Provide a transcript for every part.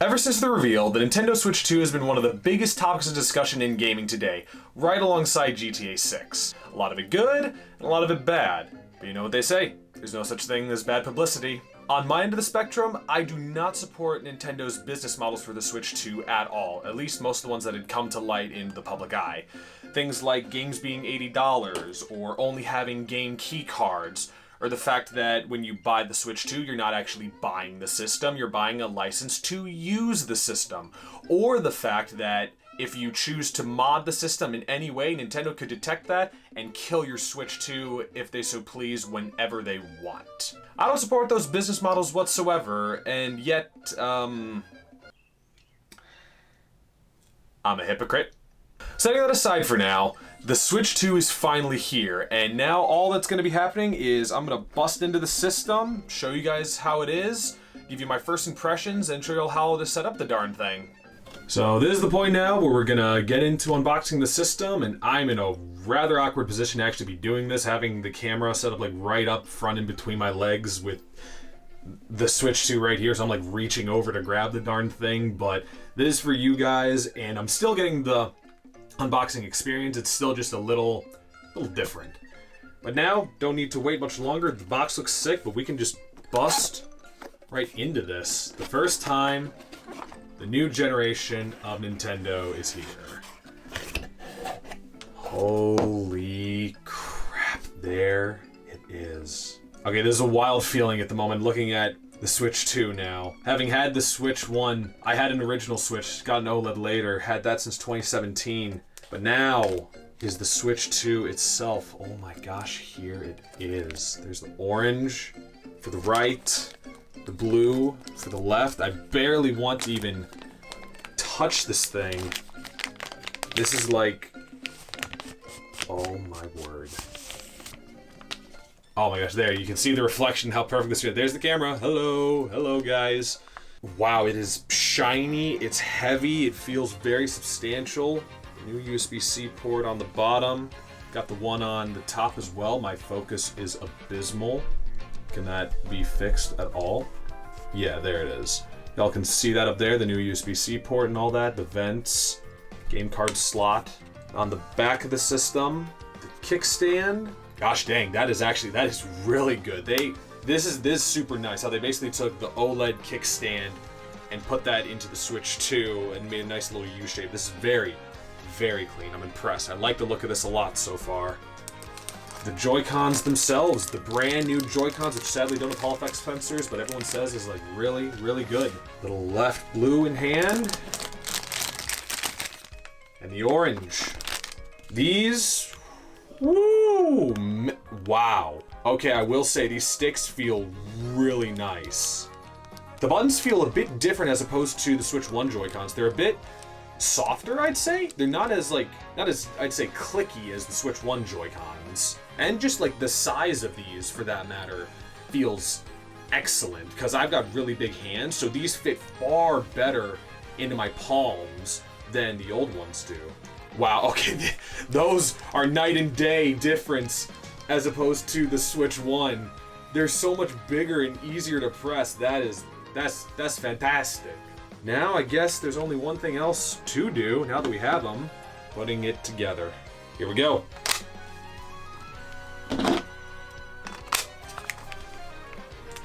Ever since the reveal, the Nintendo Switch 2 has been one of the biggest topics of discussion in gaming today, right alongside GTA 6. A lot of it good, and a lot of it bad. But you know what they say, there's no such thing as bad publicity. On my end of the spectrum, I do not support Nintendo's business models for the Switch 2 at all, at least most of the ones that had come to light in the public eye. Things like games being $80, or only having game key cards, or the fact that when you buy the Switch 2, you're not actually buying the system, you're buying a license to use the system. Or the fact that if you choose to mod the system in any way, Nintendo could detect that and kill your Switch 2 if they so please whenever they want. I don't support those business models whatsoever, and yet, I'm a hypocrite. Setting that aside for now, the Switch 2 is finally here, and now all that's going to be happening is I'm going to bust into the system, show you guys how it is, give you my first impressions, and show you all how to set up the darn thing. So this is the point now where we're going to get into unboxing the system, and I'm in a rather awkward position to actually be doing this, having the camera set up like right up front in between my legs with the Switch 2 right here, so I'm like reaching over to grab the darn thing, but this is for you guys, and I'm still getting the unboxing experience. It's still just a little different. But now, don't need to wait much longer. The box looks sick, but we can just bust right into this. The first time the new generation of Nintendo is here. Holy crap, there it is. Okay, this is a wild feeling at the moment looking at the Switch 2 now. Having had the Switch 1, I had an original Switch, got an OLED later, had that since 2017. But now is the Switch 2 itself. Oh my gosh, here it is. There's the orange for the right, the blue for the left. I barely want to even touch this thing. This is like, oh my word. Oh my gosh, there, you can see the reflection, how perfect this is. There's the camera. Hello guys. Wow, it is shiny, it's heavy, it feels very substantial. New USB-C port on the bottom. Got the one on the top as well. My focus is abysmal. Can that be fixed at all? Yeah, there it is. Y'all can see that up there, the new USB-C port and all that, the vents, game card slot. On the back of the system, the kickstand. Gosh dang, that is really good. This is super nice how they basically took the OLED kickstand and put that into the Switch 2 and made a nice little U shape. This is very clean. I'm impressed. I like the look of this a lot so far. The Joy-Cons themselves, the brand new Joy-Cons, which sadly don't have Hall effect sensors, but everyone says is like really good. Little left blue in hand. And the orange. These, woo, wow. Okay, I will say these sticks feel really nice. The buttons feel a bit different as opposed to the Switch 1 Joy-Cons. They're a bit softer, I'd say. They're not as I'd say clicky as the Switch 1 Joy-Cons. And just like the size of these, for that matter, feels excellent because I've got really big hands, so these fit far better into my palms than the old ones do. Wow, okay, those are night and day difference as opposed to the Switch 1. They're so much bigger and easier to press. That's fantastic. Now I guess there's only one thing else to do now that we have them. Putting it together. Here we go.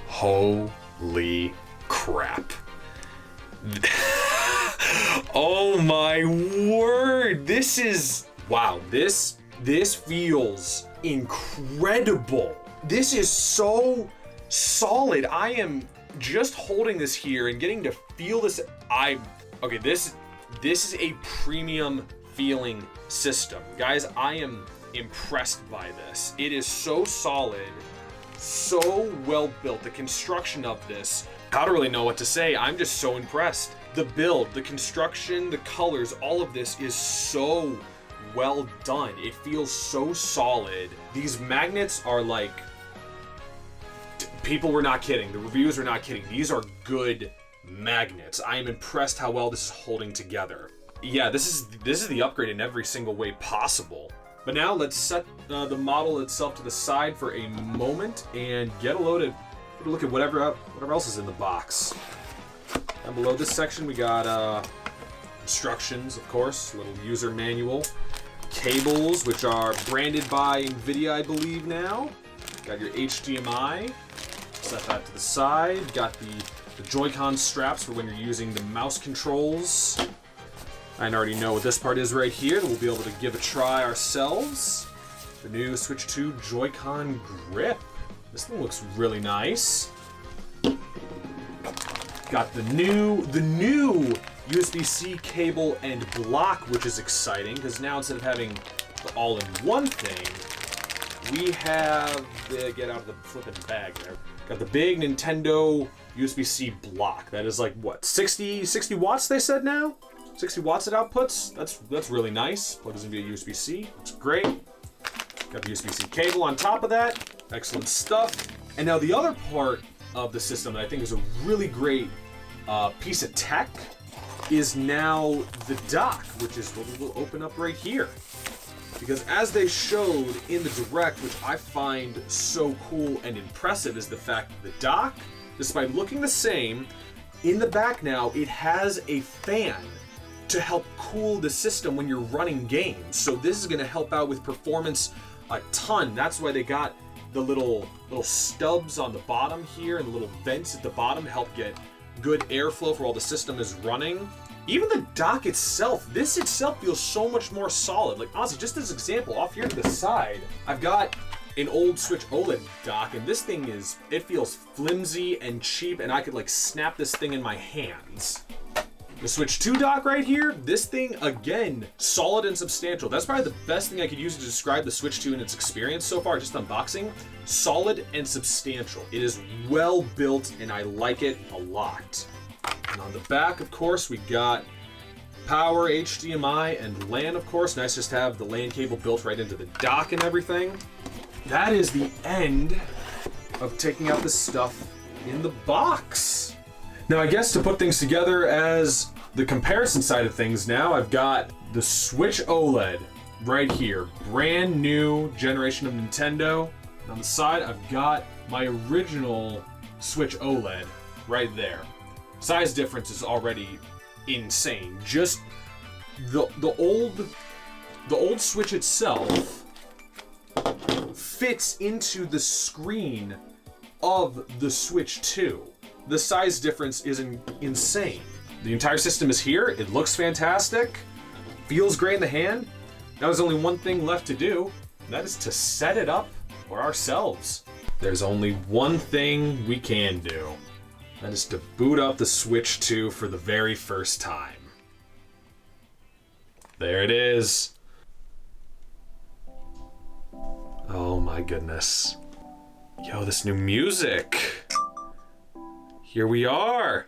Holy crap. Oh my word. This is, wow, this feels incredible. This is so solid. I am just holding this here and getting to feel this. Okay, this is a premium feeling system. Guys, I am impressed by this. It is so solid, so well built. The construction of this, I don't really know what to say. I'm just so impressed. The build, the construction, the colors, all of this is so well done. It feels so solid. These magnets are like, people were not kidding. The reviews were not kidding. These are good magnets. I am impressed how well this is holding together. Yeah, this is the upgrade in every single way possible. But now let's set the model itself to the side for a moment and get a look at whatever else is in the box. Down below this section, we got instructions, of course, little user manual. Cables, which are branded by NVIDIA, I believe now. Got your HDMI. Set that to the side. Got the Joy-Con straps for when you're using the mouse controls. I already know what this part is right here that we'll be able to give a try ourselves. The new Switch 2 Joy-Con grip. This thing looks really nice. Got the new USB-C cable and block, which is exciting because now instead of having the all-in-one thing, we have the, get out of the flipping bag there. Got the big Nintendo USB-C block. That is like what, 60 watts they said now? 60 watts it outputs. That's really nice. Plugs in via USB-C. Looks great. Got the USB-C cable on top of that. Excellent stuff. And now the other part of the system that I think is a really great piece of tech is now the dock, which is what we will open up right here. Because as they showed in the Direct, which I find so cool and impressive, is the fact that the dock, despite looking the same, in the back now, it has a fan to help cool the system when you're running games. So this is going to help out with performance a ton. That's why they got the little stubs on the bottom here and the little vents at the bottom to help get good airflow for while the system is running. Even the dock itself, this itself feels so much more solid. Like honestly, just as an example, off here to the side, I've got an old Switch OLED dock, and this thing it feels flimsy and cheap, and I could like snap this thing in my hands. The Switch 2 dock right here, this thing, again, solid and substantial. That's probably the best thing I could use to describe the Switch 2 and its experience so far, just unboxing. Solid and substantial. It is well built, and I like it a lot. And on the back, of course, we got power, HDMI, and LAN, of course. Nice just to have the LAN cable built right into the dock and everything. That is the end of taking out the stuff in the box. Now, I guess to put things together as the comparison side of things now, I've got the Switch OLED right here. Brand new generation of Nintendo. On the side, I've got my original Switch OLED right there. Size difference is already insane. Just the old Switch itself fits into the screen of the Switch 2. The size difference is insane. The entire system is here. It looks fantastic. Feels great in the hand. Now there's only one thing left to do, and that is to set it up for ourselves. There's only one thing we can do. That is to boot up the Switch 2 for the very first time. There it is. Oh my goodness. Yo, this new music. Here we are.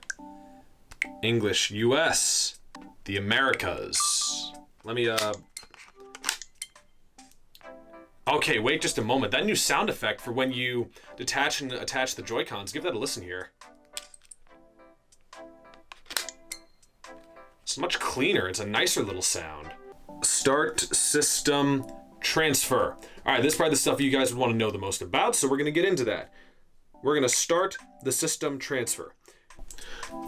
English, US, the Americas. Let me, Okay, wait just a moment. That new sound effect for when you detach and attach the Joy-Cons, give that a listen here. It's much cleaner. It's a nicer little sound. Start system transfer. All right, this is probably the stuff you guys would want to know the most about, so we're going to get into that. We're going to start the system transfer.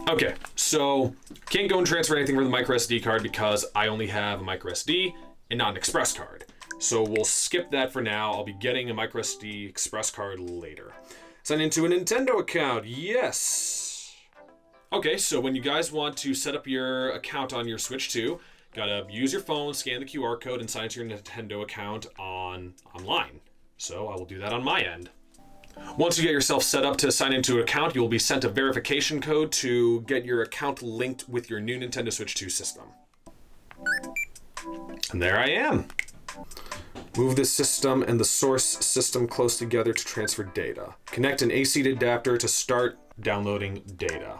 Okay, so can't go and transfer anything with a micro SD card because I only have a micro SD and not an express card. So we'll skip that for now. I'll be getting a micro SD express card later. Sign into a Nintendo account, yes. Okay, so when you guys want to set up your account on your Switch 2, gotta use your phone, scan the QR code, and sign into your Nintendo account online. So I will do that on my end. Once you get yourself set up to sign into an account, you will be sent a verification code to get your account linked with your new Nintendo Switch 2 system. And there I am. Move the system and the source system close together to transfer data. Connect an AC adapter to start downloading data.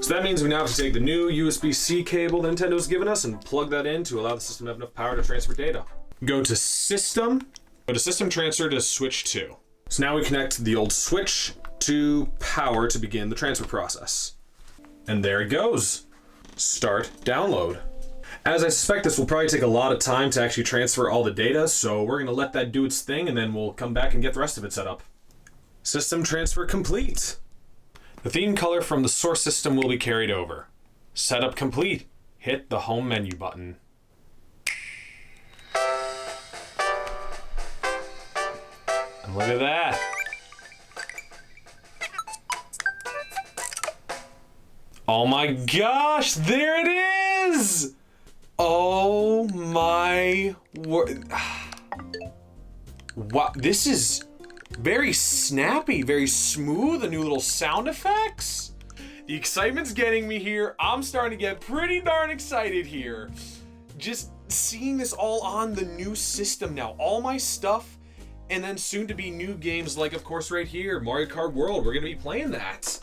So that means we now have to take the new USB-C cable that Nintendo's given us and plug that in to allow the system to have enough power to transfer data. Go to System, go to System Transfer to Switch 2. So now we connect the old Switch to power to begin the transfer process. And there it goes. Start download. As I suspect, this will probably take a lot of time to actually transfer all the data, so we're gonna let that do its thing and then we'll come back and get the rest of it set up. System transfer complete. The theme color from the source system will be carried over. Setup complete. Hit the home menu button. And look at that. Oh my gosh, there it is! Oh my word. Wow, this is very snappy, very smooth, the new little sound effects. The excitement's getting me here. I'm starting to get pretty darn excited here. Just seeing this all on the new system now. All my stuff, and then soon to be new games like, of course, right here, Mario Kart World. We're gonna be playing that.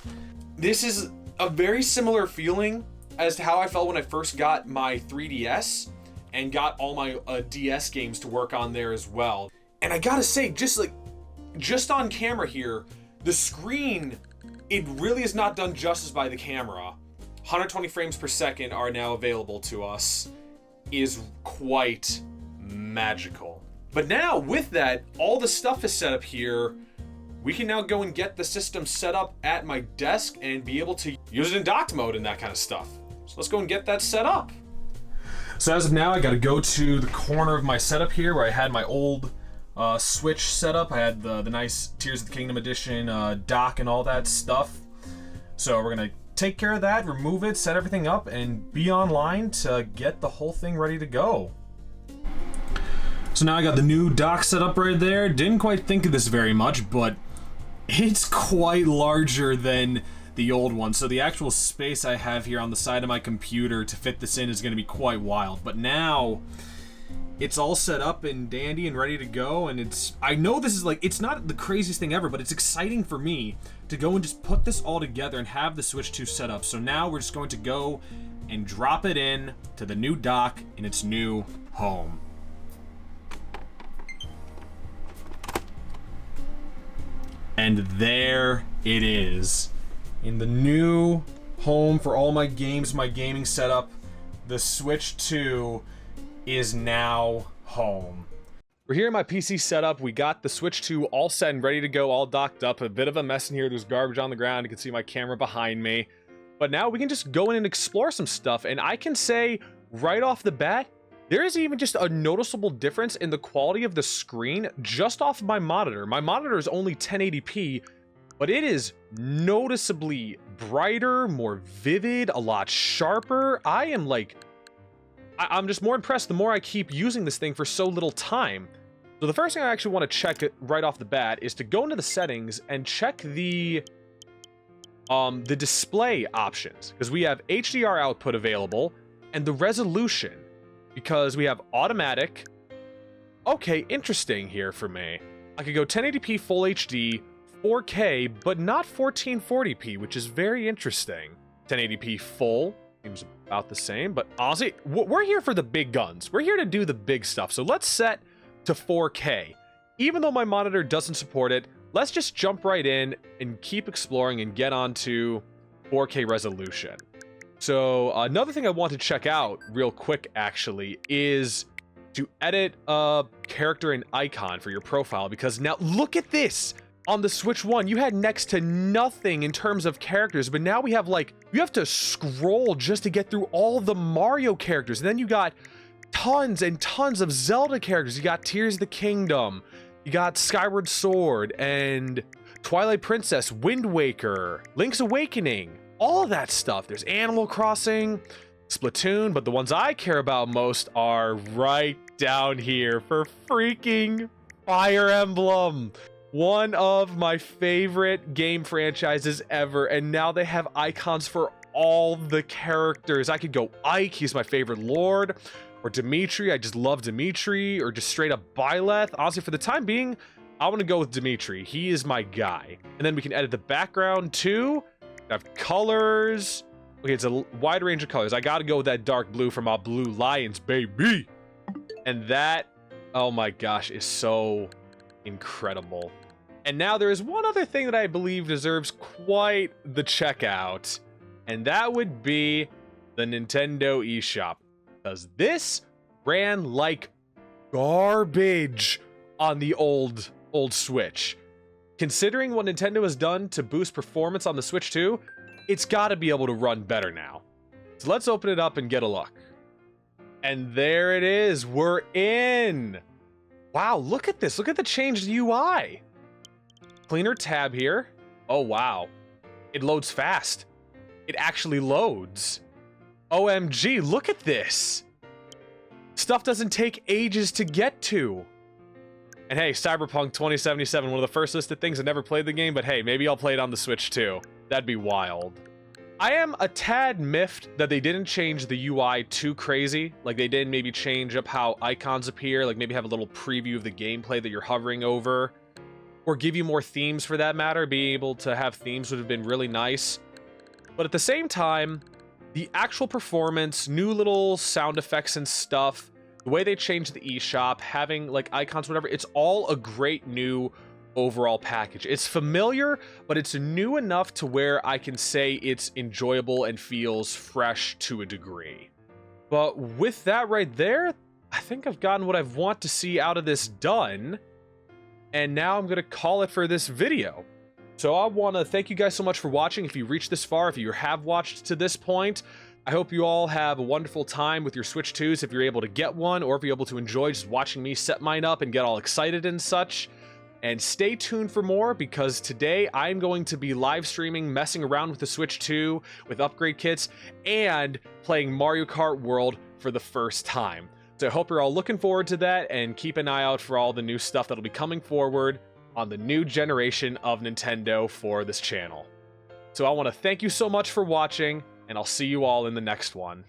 This is a very similar feeling as to how I felt when I first got my 3DS and got all my DS games to work on there as well. And I gotta say, just on camera here, the screen, it really is not done justice by the camera. 120 frames per second are now available to us, is quite magical. But now with that, all the stuff is set up here. We can now go and get the system set up at my desk and be able to use it in docked mode and that kind of stuff. So let's go and get that set up. So as of now, I gotta go to the corner of my setup here where I had my old Switch setup. I had the nice Tears of the Kingdom edition dock and all that stuff. So we're gonna take care of that, remove it, set everything up, and be online to get the whole thing ready to go. So now I got the new dock set up right there. Didn't quite think of this very much, but it's quite larger than the old one. So the actual space I have here on the side of my computer to fit this in is going to be quite wild. But now it's all set up and dandy and ready to go. And I know this is it's not the craziest thing ever, but it's exciting for me to go and just put this all together and have the Switch 2 set up. So now we're just going to go and drop it in to the new dock in its new home. And there it is. In the new home for all my games, my gaming setup, the Switch 2 is now home. We're here in my PC setup. We got the Switch 2 all set and ready to go, all docked up. A bit of a mess in here. There's garbage on the ground. You can see my camera behind me. But now we can just go in and explore some stuff. And I can say right off the bat, there is even just a noticeable difference in the quality of the screen just off of my monitor. My monitor is only 1080p, but it is noticeably brighter, more vivid, a lot sharper. I'm just more impressed the more I keep using this thing for so little time. So the first thing I actually want to check right off the bat is to go into the settings and check the display options, because we have HDR output available and the resolution. Because we have automatic. Okay, interesting here for me. I could go 1080p full HD, 4K, but not 1440p, which is very interesting. 1080p full seems about the same, but honestly, we're here for the big guns. We're here to do the big stuff. So let's set to 4K. Even though my monitor doesn't support it, let's just jump right in and keep exploring and get onto 4K resolution. So another thing I want to check out real quick actually is to edit a character and icon for your profile, because now look at this. On the Switch 1, you had next to nothing in terms of characters, but now we have you have to scroll just to get through all the Mario characters. And then you got tons and tons of Zelda characters. You got Tears of the Kingdom, you got Skyward Sword and Twilight Princess, Wind Waker, Link's Awakening. All of that stuff. There's Animal Crossing, Splatoon, but the ones I care about most are right down here for freaking Fire Emblem. One of my favorite game franchises ever, and now they have icons for all the characters. I could go Ike, he's my favorite lord, or Dimitri, I just love Dimitri, or just straight up Byleth. Honestly, for the time being, I want to go with Dimitri. He is my guy. And then we can edit the background too. I have colors. Okay, it's a wide range of colors. I gotta go with that dark blue from our Blue Lions, baby. And that, oh my gosh, is so incredible. And now there is one other thing that I believe deserves quite the checkout, and that would be the Nintendo eShop. Because this ran like garbage on the old Switch. considering what Nintendo has done to boost performance on the Switch 2, it's got to be able to run better now. So let's open it up and get a look. And there it is. We're in. Wow, look at this. Look at the changed UI. Cleaner tab here. Oh, wow. It loads fast. It actually loads. OMG, look at this. Stuff doesn't take ages to get to. And hey, Cyberpunk 2077, one of the first listed things. I never played the game, but hey, maybe I'll play it on the Switch too. That'd be wild. I am a tad miffed that they didn't change the UI too crazy. Like they didn't maybe change up how icons appear, like maybe have a little preview of the gameplay that you're hovering over. Or give you more themes for that matter. Being able to have themes would have been really nice. But at the same time, the actual performance, new little sound effects and stuff, the way they changed the eShop, having like icons, whatever, it's all a great new overall package. It's familiar, but it's new enough to where I can say it's enjoyable and feels fresh to a degree. But with that right there, I think I've gotten what I want to see out of this done. And now I'm going to call it for this video. So I want to thank you guys so much for watching. If you reached this far, if you have watched to this point, I hope you all have a wonderful time with your Switch 2s if you're able to get one, or if you're able to enjoy just watching me set mine up and get all excited and such. And stay tuned for more, because today I'm going to be live streaming, messing around with the Switch 2 with upgrade kits, and playing Mario Kart World for the first time. So I hope you're all looking forward to that, and keep an eye out for all the new stuff that'll be coming forward on the new generation of Nintendo for this channel. So I want to thank you so much for watching, and I'll see you all in the next one.